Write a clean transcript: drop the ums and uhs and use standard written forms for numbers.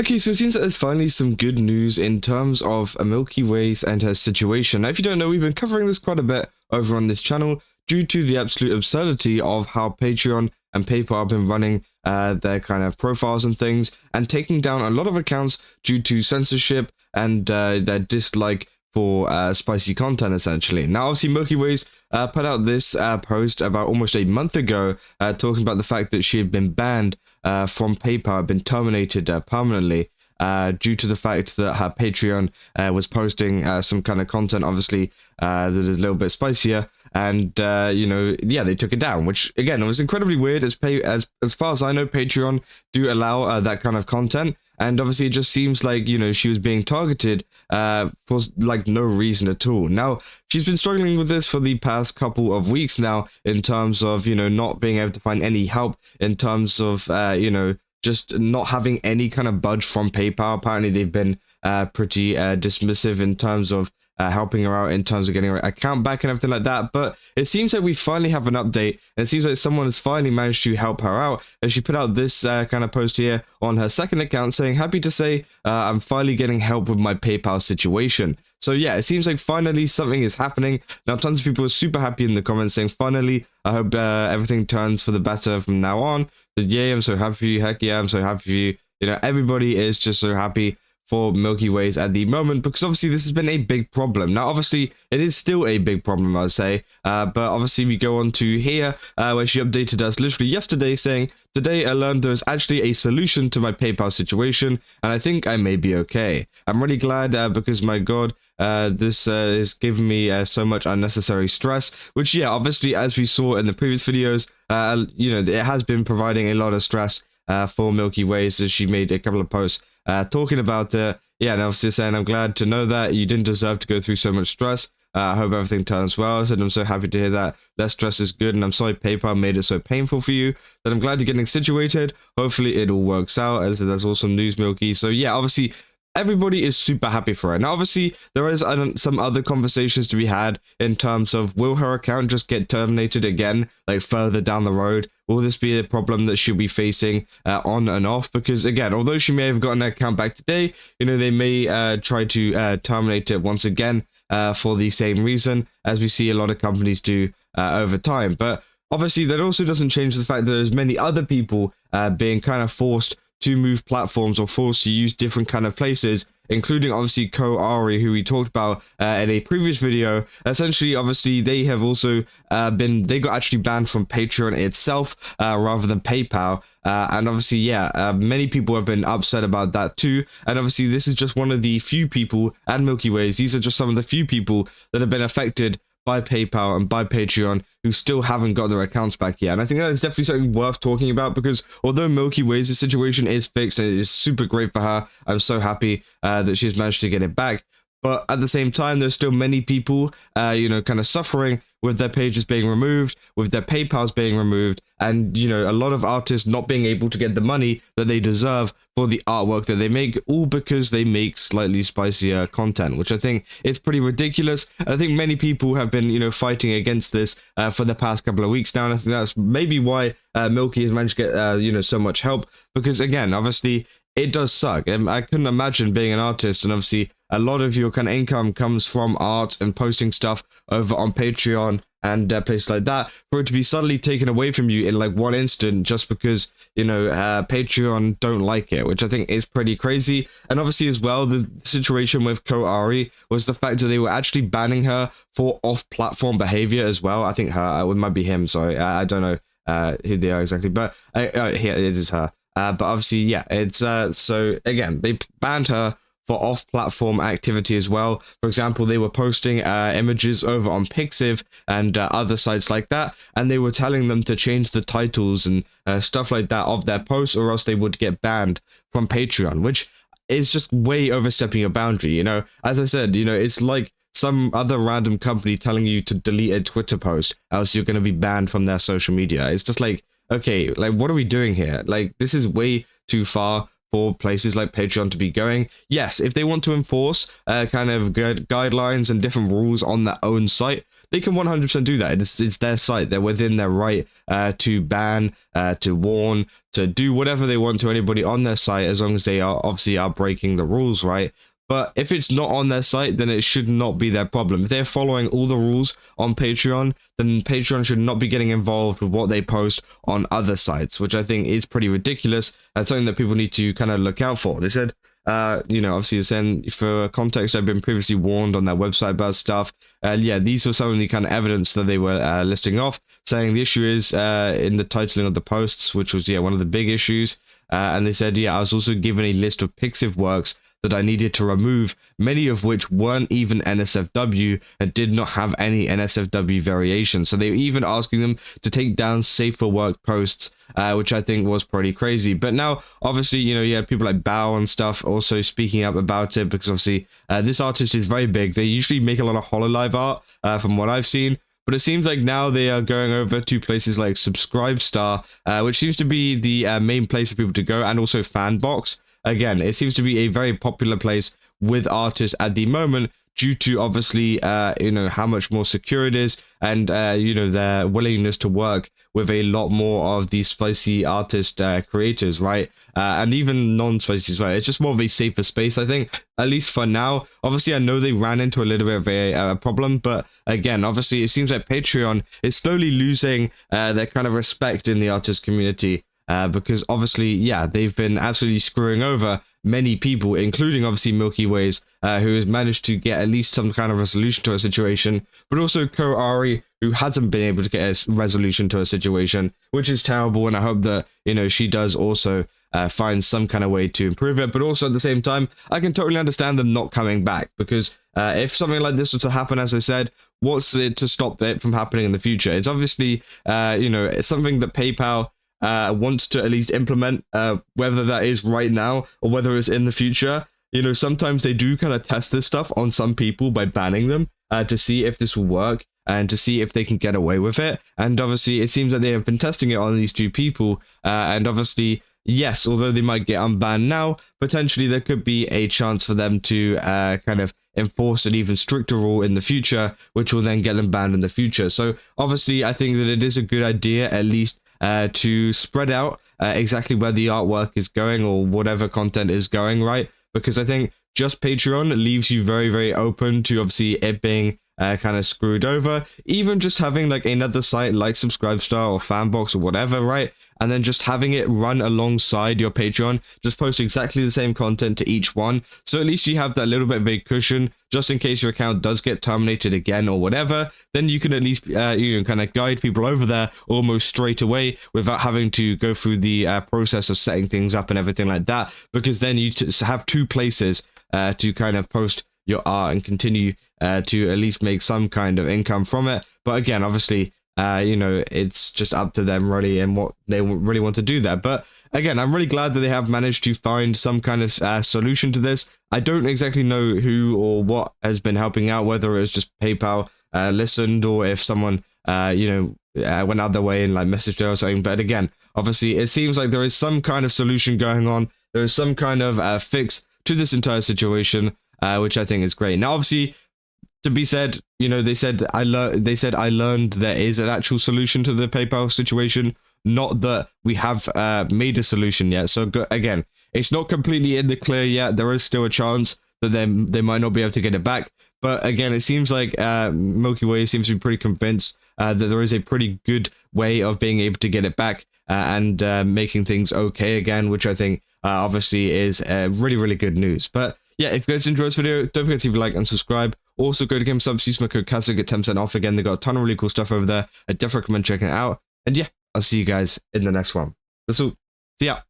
Okay, so it seems that there's finally some good news in terms of MilkyWayz and her situation. Now, if you don't know, we've been covering this quite a bit over on this channel due to the absolute absurdity of how Patreon and PayPal have been running their kind of profiles and things, and taking down a lot of accounts due to censorship and their dislike for spicy content, essentially. Now, obviously, MilkyWayz put out this post about almost a month ago, talking about the fact that she had been banned from PayPal, had been terminated permanently due to the fact that her Patreon was posting some kind of content, obviously, that is a little bit spicier. And, they took it down, which, again, it was incredibly weird. As far as I know, Patreon do allow that kind of content. And obviously, it just seems like, she was being targeted for, no reason at all. Now, she's been struggling with this for the past couple of weeks now, in terms of, not being able to find any help, in terms of, just not having any kind of budge from PayPal. Apparently, they've been pretty dismissive in terms of helping her out in terms of getting her account back and everything like that. But it seems like we finally have an update, and it seems like someone has finally managed to help her out, as she put out this kind of post here on her second account saying, "Happy to say I'm finally getting help with my PayPal situation." So yeah, it seems like finally something is happening. Now, tons of people are super happy in the comments saying, finally, I hope everything turns for the better from now on. But yay, I'm so happy for you. Heck yeah, I'm so happy for you. Everybody is just so happy for MilkyWayz at the moment, because obviously this has been a big problem. Now, obviously, it is still a big problem, I'd say, but obviously we go on to here, where she updated us literally yesterday saying, "Today I learned there's actually a solution to my PayPal situation, and I think I may be okay. I'm really glad because, my God, this is giving me so much unnecessary stress," which, yeah, obviously, as we saw in the previous videos, it has been providing a lot of stress for MilkyWayz, as she made a couple of posts talking about it. Yeah, and obviously saying, "I'm glad to know that you didn't deserve to go through so much stress. I hope everything turns well." I said, "I'm so happy to hear that less stress is good, and I'm sorry PayPal made it so painful for you. That I'm glad you're getting situated. Hopefully it all works out." And so that's awesome news, Milky. So yeah, obviously everybody is super happy for her. Now, obviously, there is some other conversations to be had in terms of, will her account just get terminated again, like further down the road? Will this be a problem that she'll be facing on and off? Because, again, although she may have gotten her account back today, they may try to terminate it once again for the same reason, as we see a lot of companies do over time. But obviously, that also doesn't change the fact that there's many other people being kind of forced to move platforms or forced to use different kind of places, including obviously Kari, who we talked about in a previous video. Essentially, obviously, they have also they got actually banned from Patreon itself rather than PayPal. And obviously, yeah, many people have been upset about that too. And obviously, this is just one of the few people, and MilkyWayz, these are just some of the few people that have been affected by PayPal and by Patreon who still haven't got their accounts back yet. And I think that is definitely something worth talking about, because although MilkyWayz's situation is fixed and it is super great for her, I'm so happy that she's managed to get it back. But at the same time, there's still many people, kind of suffering with their pages being removed, with their PayPals being removed, and, a lot of artists not being able to get the money that they deserve for the artwork that they make, all because they make slightly spicier content, which I think is pretty ridiculous. And I think many people have been, fighting against this for the past couple of weeks now, and I think that's maybe why Milky has managed to get, so much help, because, again, obviously, it does suck. And I couldn't imagine being an artist, and obviously a lot of your kind of income comes from art and posting stuff over on Patreon and places like that, for it to be suddenly taken away from you in like one instant just because, Patreon don't like it, which I think is pretty crazy. And obviously as well, the situation with Kari was the fact that they were actually banning her for off-platform behavior as well. I think her, it might be him, sorry, I don't know who they are exactly, but here it is her. But obviously, yeah, it's so again, they banned her for off-platform activity as well. For example, they were posting images over on Pixiv and other sites like that, and they were telling them to change the titles and stuff like that of their posts, or else they would get banned from Patreon, which is just way overstepping your boundary. As I said, it's like some other random company telling you to delete a Twitter post, else you're going to be banned from their social media. It's just like, okay, like, what are we doing here? Like, this is way too far for places like Patreon to be going. Yes, if they want to enforce kind of guidelines and different rules on their own site, they can 100% do that. It's their site. They're within their right to ban, to warn, to do whatever they want to anybody on their site, as long as they are obviously are breaking the rules, right? But if it's not on their site, then it should not be their problem. If they're following all the rules on Patreon, then Patreon should not be getting involved with what they post on other sites, which I think is pretty ridiculous and something that people need to kind of look out for. They said, you know, obviously saying for context, I've been previously warned on their website about stuff. Yeah, these were some of the kind of evidence that they were listing off, saying the issue is in the titling of the posts, which was, yeah, one of the big issues. And they said, yeah, I was also given a list of Pixiv works that I needed to remove, many of which weren't even NSFW and did not have any NSFW variation. So they were even asking them to take down safer work posts, which I think was pretty crazy. But now, obviously, you know, you had people like Bao and stuff also speaking up about it, because obviously this artist is very big. They usually make a lot of HoloLive art from what I've seen. But it seems like now they are going over to places like Subscribestar, which seems to be the main place for people to go, and also Fanbox. Again, it seems to be a very popular place with artists at the moment, due to obviously, you know, how much more secure it is, and, you know, their willingness to work with a lot more of these spicy artist creators, right? And even non-spicy as well. It's just more of a safer space, I think, at least for now. Obviously, I know they ran into a little bit of a problem, but again, obviously, it seems like Patreon is slowly losing their kind of respect in the artist community. Because obviously, yeah, they've been absolutely screwing over many people, including obviously MilkyWayz, who has managed to get at least some kind of resolution to a situation, but also Kari, who hasn't been able to get a resolution to a situation, which is terrible. And I hope that, you know, she does also find some kind of way to improve it. But also at the same time, I can totally understand them not coming back, because if something like this was to happen, as I said, what's it to stop it from happening in the future? It's obviously, you know, it's something that PayPal wants to at least implement, whether that is right now or whether it's in the future. You know, sometimes they do kind of test this stuff on some people by banning them to see if this will work and to see if they can get away with it. And obviously, it seems that they have been testing it on these two people. And obviously, yes, although they might get unbanned now, potentially there could be a chance for them to kind of enforce an even stricter rule in the future, which will then get them banned in the future. So obviously, I think that it is a good idea, at least, to spread out exactly where the artwork is going or whatever content is going, right? Because I think just Patreon leaves you very, very open to obviously it being kind of screwed over. Even just having like another site like Subscribestar or Fanbox or whatever, right? And then just having it run alongside your Patreon, just post exactly the same content to each one. So at least you have that little bit of a cushion, just in case your account does get terminated again or whatever. Then you can at least, you know, kind of guide people over there almost straight away without having to go through the process of setting things up and everything like that. Because then you have two places to kind of post your art and continue to at least make some kind of income from it. But again, obviously, you know, it's just up to them really and what they really want to do there. But again, I'm really glad that they have managed to find some kind of solution to this. I don't exactly know who or what has been helping out, whether it was just PayPal listened or if someone, you know, went out their way and like messaged her or something. But again, obviously, it seems like there is some kind of solution going on. There is some kind of fix to this entire situation, which I think is great. Now, obviously, to be said, you know, they said I learned there is an actual solution to the PayPal situation, not that we have made a solution yet. So again, it's not completely in the clear yet. There is still a chance that they might not be able to get it back. But again, it seems like MilkyWayz seems to be pretty convinced that there is a pretty good way of being able to get it back and making things okay again, which I think obviously is really, really good news. But yeah, if you guys enjoyed this video, don't forget to leave a like and subscribe. Also, go to GameStop, use my code CASA, get 10% off again. They got a ton of really cool stuff over there. I definitely recommend checking it out. And yeah, I'll see you guys in the next one. That's all. See ya.